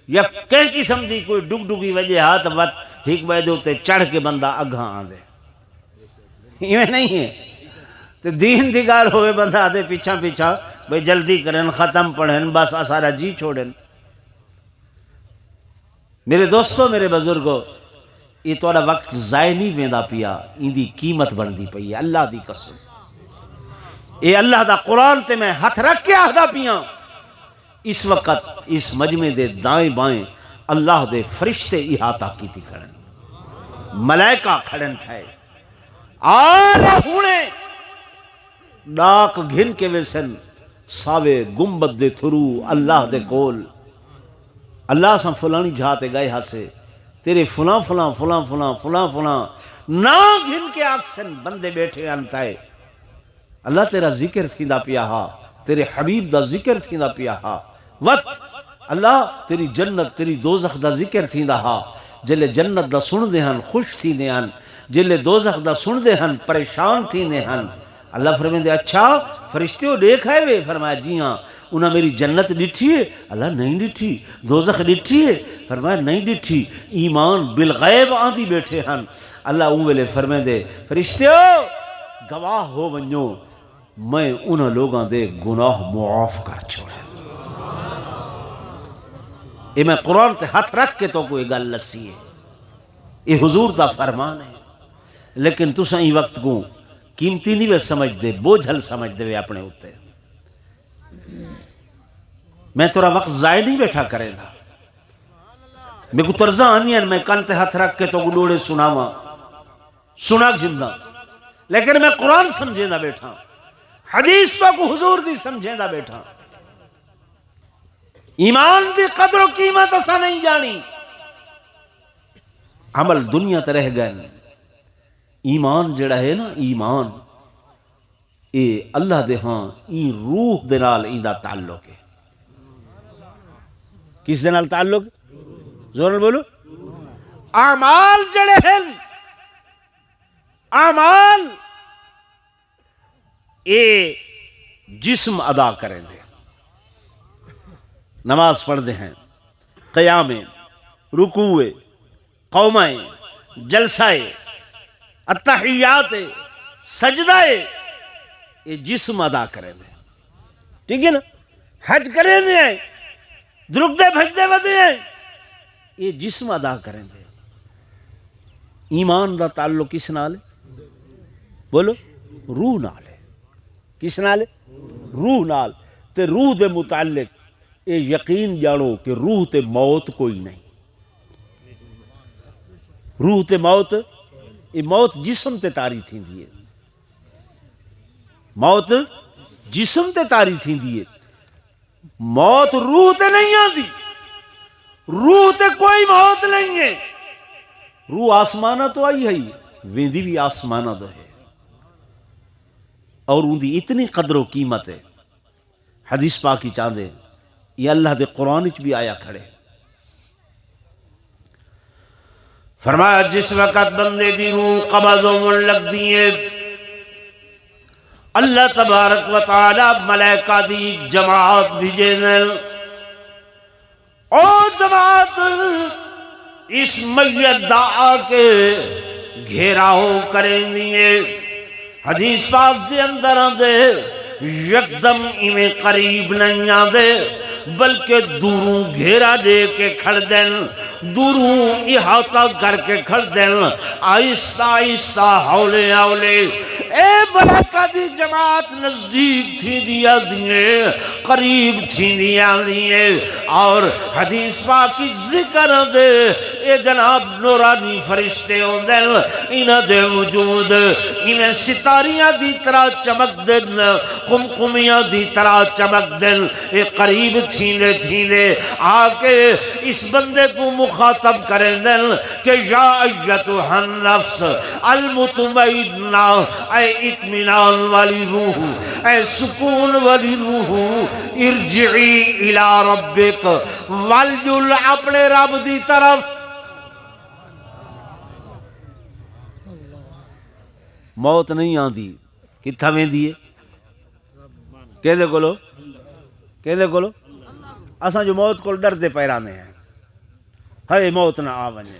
یا کہیں قسم دی کوئی ڈگ ڈگی وجہ ہاتھ وقت ہک بے دو تے چڑھ کے بندہ اگھاں آن دے یہ نہیں ہے تے دین دی گال ہوئے بندہ آدھے پیچھا پیچھا بھئی جلدی کرن ختم پڑھن بس سارا جی چھوڑن میرے دوستو میرے بزرگو یہ توڑا وقت ضائع نہیں ویندا پیا ان دی قیمت بندی پئی اللہ دی قسم اے اللہ دا قرآن تے میں ہاتھ رکھ کے آہدہ پیاں اس وقت اس مجمع دے دائیں بائیں اللہ دے فرشتے احاطہ کیتی کھڑن ملائکہ کھڑن تھے آرہ ہونے ڈاک گھن کے ویسن ساوے گمبت دے تھرو اللہ دے کول اللہ سا فلانی جھاتے گئے ہاتھ سے تیرے فلاں فلاں فلاں فلاں فلاں فلاں نا گھن کے آکسن بندے بیٹھے انتائے اللہ تیرا ذکر تھی دا پیا ہا تیرے حبیب دا ذکر تھی دا پیا ہا وقت اللہ تیری جنت تیری دوزخ دا ذکر تھیندا ہا جلے جنت دا سن دے ہن خوش تھی دے ہن جلے دوزخ دا سن دے ہن پریشان تھی دے ہن اللہ فرمیندے اچھا فرشتیوں دیکھ آئے وے فرمایا جی ہاں انہاں میری جنت ڈٹھی ہے اللہ نہیں ڈٹھی دوزخ ڈٹھی ہے فرمایا نہیں ڈٹھی ایمان بالغیب آندی بیٹھے ہن اللہ اون ویلے فرمیندے فرشتیوں گواہ ہو ونجو میں انہاں لوگاں دے گناہ معاف کر چھوڑے یہ میں قرآن تے ہاتھ رکھ کے تو کوئی گل لسی ہے یہ حضور دا فرمان ہے لیکن تساں ای وقت کو قیمتی نہیں وے سمجھ دے بوجھل سمجھ دے وے اپنے ہوتے میں تورا وقت ضائع نہیں بیٹھا کرے گا میں کو ترزہ آنی ہے میں کان تے ہاتھ رکھ کے تو گلوڑے سنا جندہ لیکن میں قرآن سمجھے دا بیٹھا حدیث تو کو حضور دی سمجھے دا بیٹھا ایمان دی قدر و قیمت اسا نہیں جانی عمل دنیا تے رہ گئے ایمان جڑا ہے نا ایمان اے اللہ دے ہاں ای روح دے نال ایندا تعلق ہے کس دے نال تعلق زور بولو اعمال جڑے ہیں اعمال اے جسم ادا کریں دے نماز پڑھ دے ہیں قیامیں رکوعیں قومیں جلسائے التحیات سجدائے یہ جسم ادا کریں دے ٹھیک ہے نا حج کریں دے درک دے بھج دے یہ جسم ادا کریں دے ایمان دا تعلق کس نال ہے بولو روح نال ہے کس نال ہے روح نال تے روح دے متعلق اے یقین جانو کہ روح تے موت کوئی نہیں روح تے موت یہ موت جسم تے تاری تھی دیئے موت جسم تے تاری تھی دیئے موت روح تے نہیں آتی روح تے کوئی موت نہیں ہے روح آسمانہ تو آئی ہے ویندی بھی آسمانہ تو ہے اور ان دی اتنی قدر و قیمت ہے حدیث پاکی چاندے یہ اللہ دے قرآن بھی آیا کھڑے فرمایا جس وقت بندے دی روح قبض و من لگ دیئے اللہ تبارک و تعالی ملائکہ دی جماعت بھیجے دیں او جماعت اس میت دعا کے گھیراؤ کریں دیئے حدیث پاک دے اندر آندے یکدم انہیں قریب نہیں آندے بلکہ دوروں گھیرا دے کے کھڑ دیں دوروں احاطہ کر کے کھڑ دیں آہستہ آہستہ ہولے ہولے اے ملائکہ دی جماعت نزدیک تھی دیا دیئے قریب تھی دیا دیئے اور حدیث پاکی ذکر دے اے جناب نورانی فرشتے ہوں دل انہ دے وجود انہیں ستاریاں دی طرح چمک دن قمقمیاں دی طرح چمک دن اے قریب تھیندے آکے اس بندے کو مخاطب کریں دن کہ یا ایتھا النفس المطمئنہ اے اطمینان والی روح اے سکون والی روح ارجعی الى ربک والجل اپنے رب دی طرف موت نہیں آندی کتھا میں دیئے کہہ دے کولو اساں جو موت کو ڈر دے پیرانے ہیں ہائے موت نہ آونے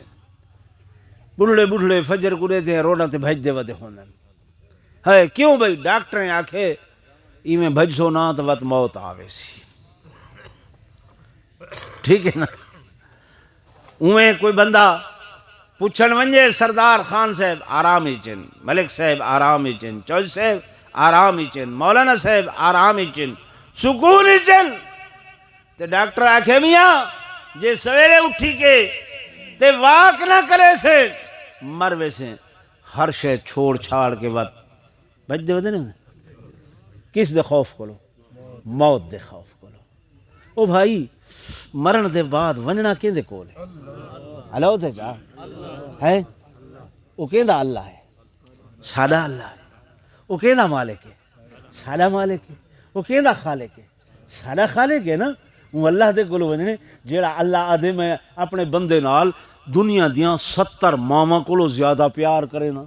بڑھڑے فجر کو رہتے ہیں روڈا تے بھج دے ودے ہوندن ہائے کیوں بھئی ڈاکٹریں آکھے ای میں بھج سو نہ تو وقت موت آوے سی ٹھیک ہے نا اویں کوئی بندہ پوچھن ونجے سردار خان صاحب آرام ہی چن ملک صاحب آرام ہی چن چوج صاحب آرام ہی چن مولانا صاحب آرام ہی چن سکون ہی چن تے ڈاکٹر آکھے میاں جے سویرے اٹھی کے تے واک نہ کرے سے مر ویسے ہر شے چھوڑ چھاڑ کے بعد بچ دے ودے نا کس دے خوف کولو موت دے خوف کولو او بھائی مرن دے بعد ونجنا کیں دے کول ہے اللہ تے جا ہے وہ کہندا اللہ ہے سادہ اللہ ہے وہ کہندا مالک ہے سادہ مالک ہے وہ کہندا خالق ہے سادہ خالق ہے نا وہ اللہ دے کولو ونے جیڑا اللہ آدھے میں اپنے بندے نال دنیا دیاں 70 ماواں کولو زیادہ پیار کرے نا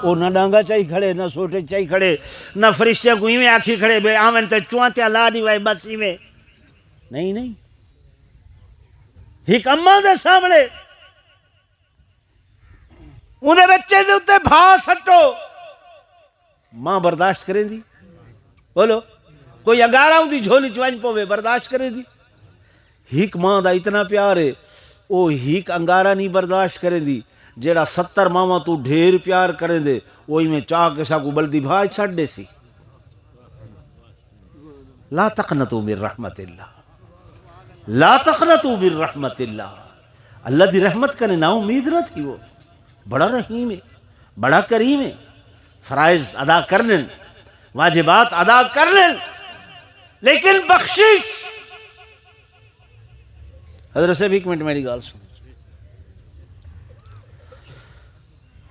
او نہ ڈانگا چاہی کھڑے نہ سوٹے چاہی کھڑے نہ فرشتے کو ہی میں آکھی کھڑے بے آمن تے چوانتے لا دی وائی بس ہی میں نہیں ایک اماں دے سامنے اندھے بچے دے اتے بھا سٹو ماں برداشت کریں دی بولو کوئی انگارہ ہوں دی جھولی چوائن پوے برداشت کریں دی ایک ماں دا اتنا پیار ہے او ایک انگارہ نہیں برداشت کریں دی جیڑا 70 ماما تو ڈھیر پیار کریں دے وہی میں چاہ کسا کو بلدی بھائی چھڑ دے سی لا تقنطوا من رحمت اللہ لا تقنطوا من رحمت اللہ اللہ دی رحمت کرنے نا امید نہ تھی وہ بڑا رحیم ہے بڑا کریم ہے فرائض ادا کرنے واجبات ادا کرنے لیکن بخشش حضرت سے بھی ایک منٹ میری گال سن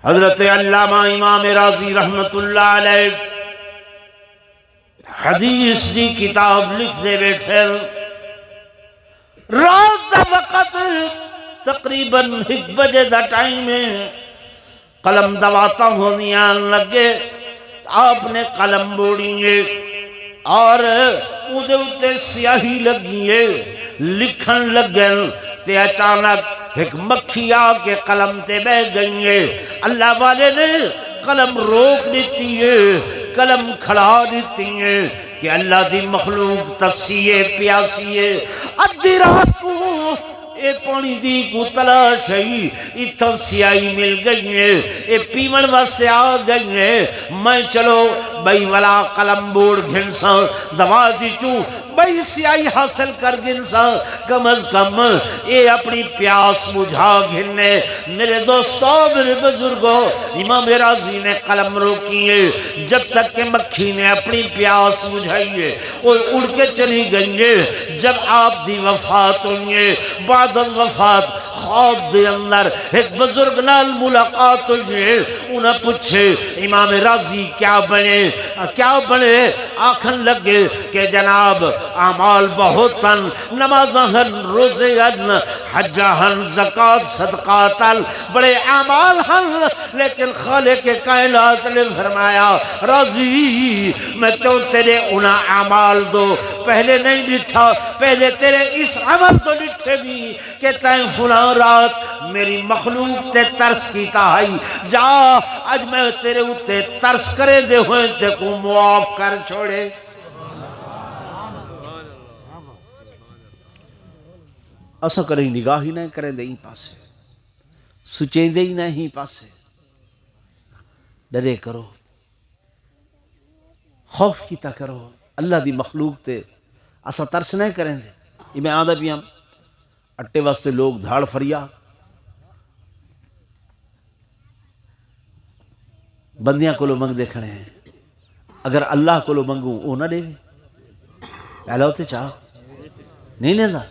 حضرت علامہ امام راضی رحمت اللہ علیہ حدیث دی کتاب لکھ دے بیٹھے رات دا وقت تقریباً 1 بجے دا ٹائم ہے قلم دواتا ہونی آن لگے آپ نے قلم بوڑی اور اودے اتے سیاہی لگی لکھن لگن تے اچانک ایک مکھی آ کے قلم تے بہ گئی ہے اللہ والے نے قلم روک دیتی ہے قلم کھڑا دیتی ہے کہ اللہ دی مخلوق تسیے پیاسیے ادھی رات کو اے پانی دی کو تلاش ہے اتھا سیاہی مل گئی ہے اے پیمن واسے آ گئی ہے میں چلو بھائی والا قلم بوڑ گھنسا دوا دی چوں بھائی سیاہی حاصل کر گنسا کم از کم اے اپنی پیاس مجھا گھننے میرے دوستوں میرے بزرگوں امام راضی نے قلم روکی ہے جب تک کہ مکھی نے اپنی پیاس مجھائی ہے وہ اڑ کے چلی گئی ہے جب آپ دی وفات ہوئی ہے بعد الوفات خواب دے اندر ایک بزرگ نال ملاقات ہوئی ہے انہیں پوچھے امام راضی کیا بنے آکھن لگے کہ جناب اعمال بہتن نمازہن روزہن حجہن زکاة صدقاتن بڑے اعمال ہن لیکن خالق کائنات نے فرمایا راضی میں تو تیرے انہا اعمال دو پہلے نہیں لٹھا پہلے تیرے اس عمل تو لٹھے بھی کہ تین فلاں رات میری مخلوق تے ترس کی تاہائی جا آج میں تیرے اتے ترس کرے دے ہوئے تے کو معاف کر چھوڑے ایسا کریں نگاہ ہی نہیں کریں دے ہی پاسے سچیں دے ہی نہیں پاسے ڈرے کرو خوف کیتا کرو اللہ دی مخلوق تے ایسا ترس نہیں کریں دے یہ میں آدھا بھی ہم اٹھے واسطے لوگ دھاڑ فریا بندیاں کو لو منگ دیکھنے ہیں اگر اللہ کو لو منگوں وہ نہ دے پہلا ہوتے چاہو نہیں لیندہ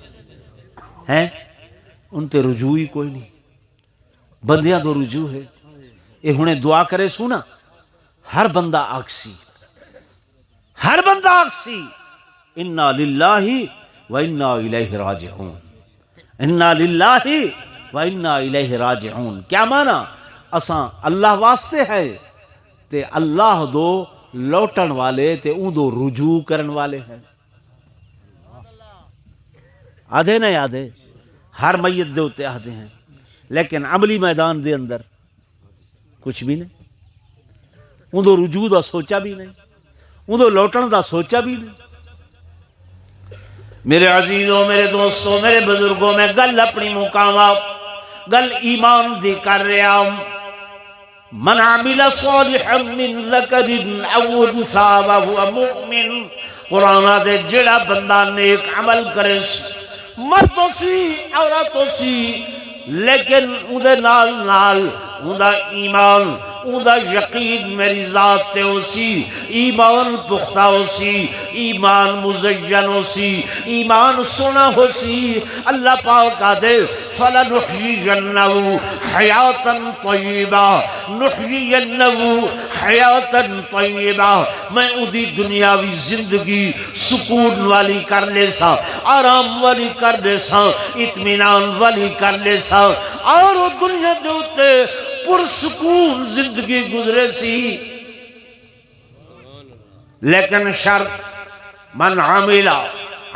ہیں ان تے رجوع ہی کوئی نہیں بندیاں دو رجوع ہے اے ہنے دعا کرے سونا ہر بندہ آکسی انا للہ و انا الیہ راجعون انا للہ و انا الیہ راجعون کیا مانا اساں اللہ واسطے ہے تے اللہ دو لوٹن والے تے اون دو رجوع کرن والے ہیں آدھے نہیں آدھے ہر میت دے ہوتے آدھے ہیں لیکن عملی میدان دے اندر کچھ بھی نہیں اون دو رجوع دا سوچا بھی نہیں اون دو لوٹن دا سوچا بھی نہیں میرے عزیزوں میرے دوستوں میرے بزرگوں میں گل اپنی مقامات گل ایمان دی کر رہا ہوں من عمل صالحا من ذکر او انثى وهو مؤمن قرآن دے جڑا بندہ نیک عمل کرے مردوں سی عورتوں سی لیکن اندے نال اندہ ایمان اوندا یقین میری ذات تے ہو سی، ایمان پختہ ہو سی، ایمان مزین ہو سی، ایمان سونا ہو سی۔ اللہ پاک آدھے فَلَنُحْيِيَنَّهُ حَيَاةً طَيِّبَةً، نُحْيِيَنَّهُ حَيَاةً طَيِّبَةً، میں اودی دنیاوی زندگی سکون والی کر لے سا، آرام والی کر لے سا، اطمینان والی کر لے سا، اور وہ دنیا دے اتے پرسکون زندگی گزرے سی۔ لیکن شرط من عاملہ،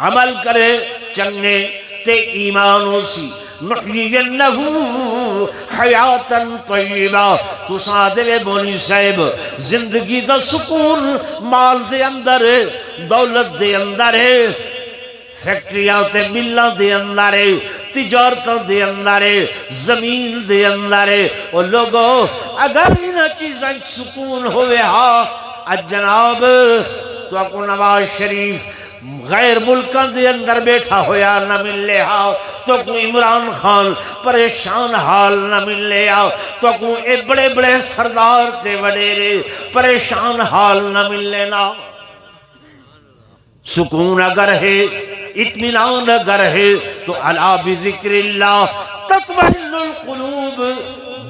عمل کرے چنگے تے ایمان ہو سی، نحیینہو حیاتاً طیبہ، تو سادے بونی صاحب زندگی دا سکون مال دے اندر ہے، دولت دے اندر ہے، فیکٹریاں تے ملاں دے اندر ہے، تجارتوں دے اندر ہے، زمین دے اندر ہے۔ اور لوگو اگر انہاں چیزیں سکون ہوئے ہاں، جناب تو اکو نواز شریف غیر ملکان دے اندر بیٹھا ہویا نہ ملے ہاں، تو کو عمران خان پریشان حال نہ ملے ہاں، تو کو اے بڑے بڑے سردار تے وڈیرے پریشان حال نہ ملے نا۔ سکون اگر ہے، اطمینان اگر ہے تو علا بذکر اللہ تطمئن القلوب،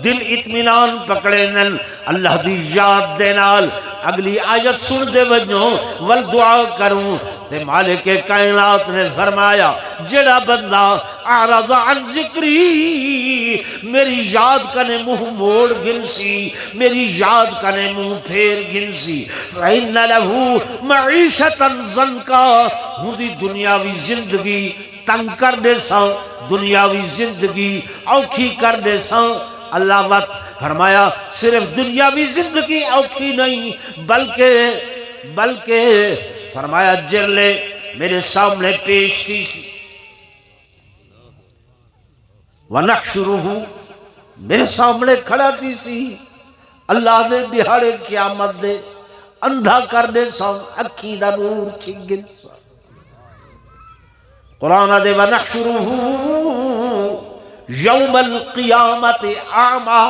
دل اطمینان پکڑے نن اللہ دی یاد دے نال۔ اگلی آیت سن دے وجوں والدعا کروں تے مالک کائنات نے فرمایا جڑا بندہ اعرض عن ذکری، میری یاد کنے منہ موڑ گن سی، میری یاد کنے منہ پھیر گن سی، فَإِنَّ لَهُ مَعِيشَةً ضَنْكَا، ہوں دی دنیاوی زندگی تنگ کر دے سا، دنیاوی زندگی اوکھی کر دے سا۔ اللہ وقت فرمایا صرف دنیاوی زندگی اوکھی نہیں، بلکہ فرمایا جرلے میرے سامنے پیش کی سی، وَنَحْشُرُهُ، میرے سامنے کھڑا تھی سی، اللہ دے دہاڑے قیامت دے اندھا کر دے سا، اکھی دا نور چھگن سا۔ قرآن دے وَنَحْشُرُهُ یوم القیامت اعما،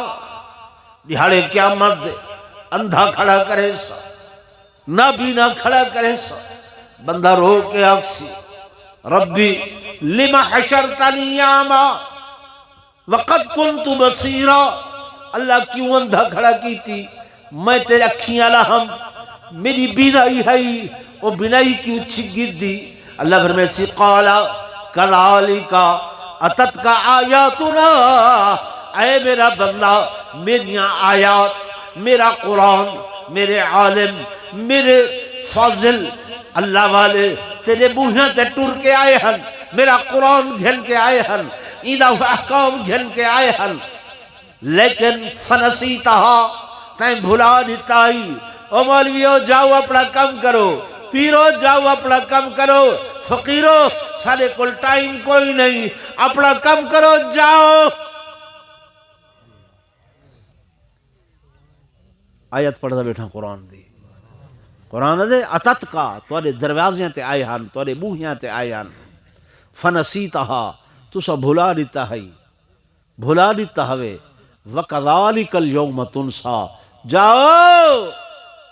دہاڑے قیامت دے اندھا کھڑا کرے سا، نہ بینا کھڑا کرے سا۔ بندہ رو کے آکسی ربی لما حشرتنی اعما وقد کنت بصیرا، اللہ کیوں اندھا کھڑا کی تھی، میں تیرے اکھیاں لہم، میری بینائی ہے، وہ بینائی کیوں چھگی دی۔ اللہ فرمائے سی قالا کذالک اتت کا آیاتنا، اے میرا بندہ میریاں آیات، میرا قرآن، میرے عالم، میرے فاضل اللہ والے تیرے بوہیاں تے ٹر کے آئے ہن، میرا قرآن گھن کے آئے ہن، ایدہ احکام گھن کے آئے ہن، لیکن فنسیتہا، تین بھلا دیتائی۔ او مولویو جاؤ اپنا کم کرو، پیرو جاؤ اپنا کم کرو، فقیرو سارے کل ٹائم کوئی نہیں، اپنا کم کرو جاؤ۔ آیت پڑھتا بیٹھا قرآن دی، قرآن دے اتت کا توڑے دروازیاں تے آئے ہن، توڑے بوہیاں تے آئے ہن، فنسیتہا تو سا بھلا دیتا ہے، بھلا دیتا ہوئے، وَقَذَالِكَ الْيَوْمَ تُنْسَا، جاؤ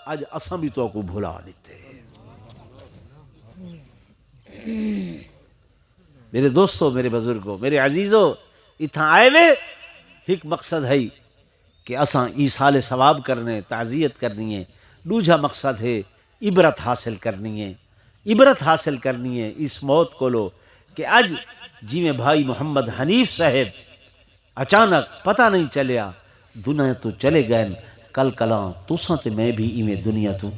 آج اساں بھی تو کو بھلا دیتے۔ میرے دوستو، میرے بزرگو، میرے عزیزو، اتھا آئے میں ایک مقصد ہے کہ اساں ایصال ثواب کرنے، تعزیت کرنی ہے۔ دوجھا مقصد ہے عبرت حاصل کرنی ہے، عبرت حاصل کرنی ہے اس موت کو لو کہ اج جی میں بھائی محمد حنیف صاحب اچانک پتہ نہیں چلیا دنیا تو چلے گئے، کل کلاں تساں تے میں بھی ایویں دنیا تو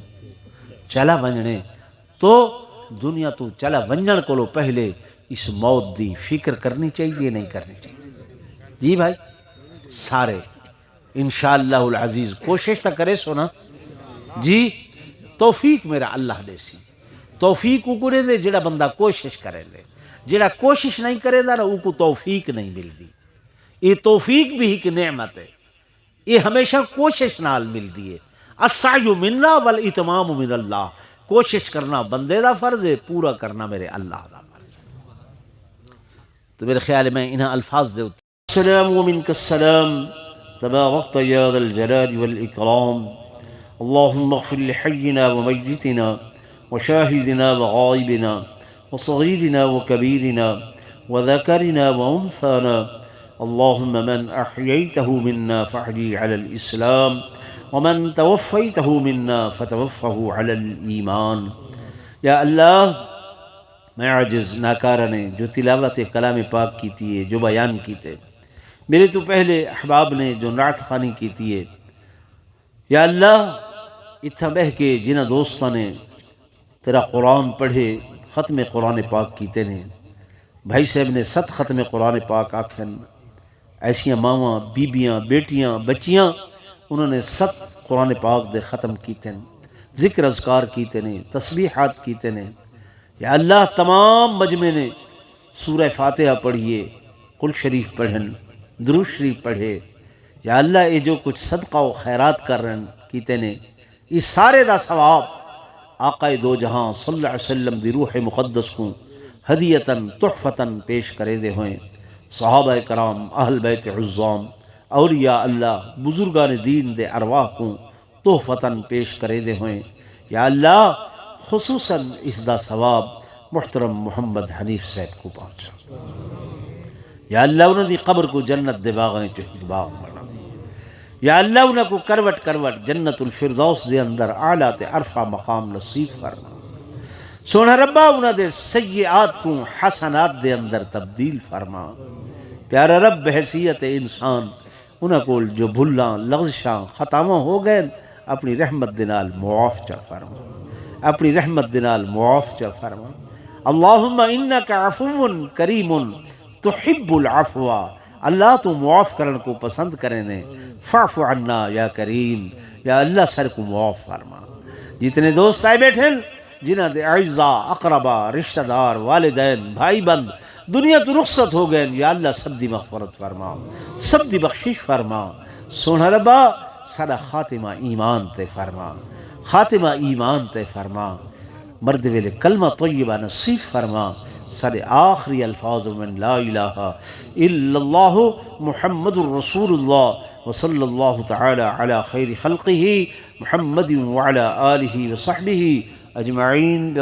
چلا ونجنے، تو دنیا تو چلا ونجن کو لو پہلے اس موت دی فکر کرنی چاہیے، نہیں کرنی چاہیے؟ جی بھائی سارے انشاءاللہ العزیز کوشش تا کرے سو نا جی، توفیق میرا اللہ دے سی، توفیق کو کرے دے جڑا بندہ کوشش کرے دے، جڑا کوشش نہیں کرے دا نا وہ کو توفیق نہیں مل دی۔ یہ توفیق بھی ایک نعمت ہے، یہ ہمیشہ کوشش نال مل دی ہے۔ السعی منا والاتمام من اللہ، کوشش کرنا بندے دا فرض ہے، پورا کرنا میرے اللہ دا فرض ہے۔ تو میرے خیال میں انہاں الفاظ دے السلام و منک السلام تباركت يا ذا الجلال والإكرام. اللهم اغفر لحينا وميتنا وشاهدنا وغائبنا وصغيرنا وكبيرنا وذكرنا وأنثانا. اللهم من أحييته منا فاحيه على الإسلام ومن توفيته منا فتوفه على الإيمان. یا اللہ میں عاجز ناکارہ نے جو تلاوت کلام پاک کی تھی جو بیان کی تھے، میرے تو پہلے احباب نے جو نعت خوانی کی تھی، یا اللہ اتھا بہ کے جنہ دوستوں نے تیرا قرآن پڑھے ختم قرآن پاک کیتے نے، بھائی صاحب نے 7 ختم قرآن پاک آکھن، ایسیاں ماواں بیبیاں بیٹیاں بچیاں انہوں نے 7 قرآن پاک دے ختم کیتے ہیں، ذکر اذکار کیتے نے، تسبیحات کیتے نے. یا اللہ تمام مجمع نے سورہ فاتحہ پڑھیے، قل شریف پڑھن، درود شریف پڑھے. یا اللہ یہ جو کچھ صدقہ و خیرات کر رہے ہیں کیتے نے، اس سارے دا ثواب آقا دو جہاں صلی اللہ علیہ وسلم دی روح مقدس کو ہدیتاً تحفتاً پیش کرے دے ہوئیں. صحابہ کرام، اہل بیت عظام، اولیاء اللہ، بزرگان دین دے ارواح کو تحفتاً پیش کرے دے ہوئیں. یا اللہ خصوصاً اس دا ثواب محترم محمد حنیف صاحب کو پہنچا. یا اللہ انہوں دی قبر کو جنت دے باغیں چوہی باغ بنا. یا اللہ انہوں کو کروٹ کروٹ جنت الفردوس دے اندر اعلیٰ تے عرفہ مقام نصیب فرما. سونا ربا انہوں دے سیئات کو حسنات دے اندر تبدیل فرما. پیارا رب بحیثیت انسان انہوں کو جو بھلاں لغزشاں خطاواں ہو گئے اپنی رحمت دنال معاف چا فرما، اپنی رحمت دنال معاف چا فرما. اللہم انکا عفو کریم تحب العفو. اللہ تو معاف کرن کو پسند کریں نے، فاعف عنا یا کریم. یا اللہ سر کو معاف فرما. جتنے دوست آئے بیٹھے جنہ دے اعزاء اقربا رشتہ دار والدین بھائی بند دنیا تو رخصت ہو گئے، یا اللہ سب دی مغفرت فرما، سب دی بخشش فرما. سونا ربا سارا خاتمہ ایمان تے فرما، خاتمہ ایمان تے فرما. مرد ویلے کلمہ طیبہ نصیب فرما. سارے آخری الفاظ من لا الہ الا اللہ محمد الرسول اللہ وصلی اللہ تعالی علی خیر خلقہ محمد وعلی آلہ وصحبہ اجمعین.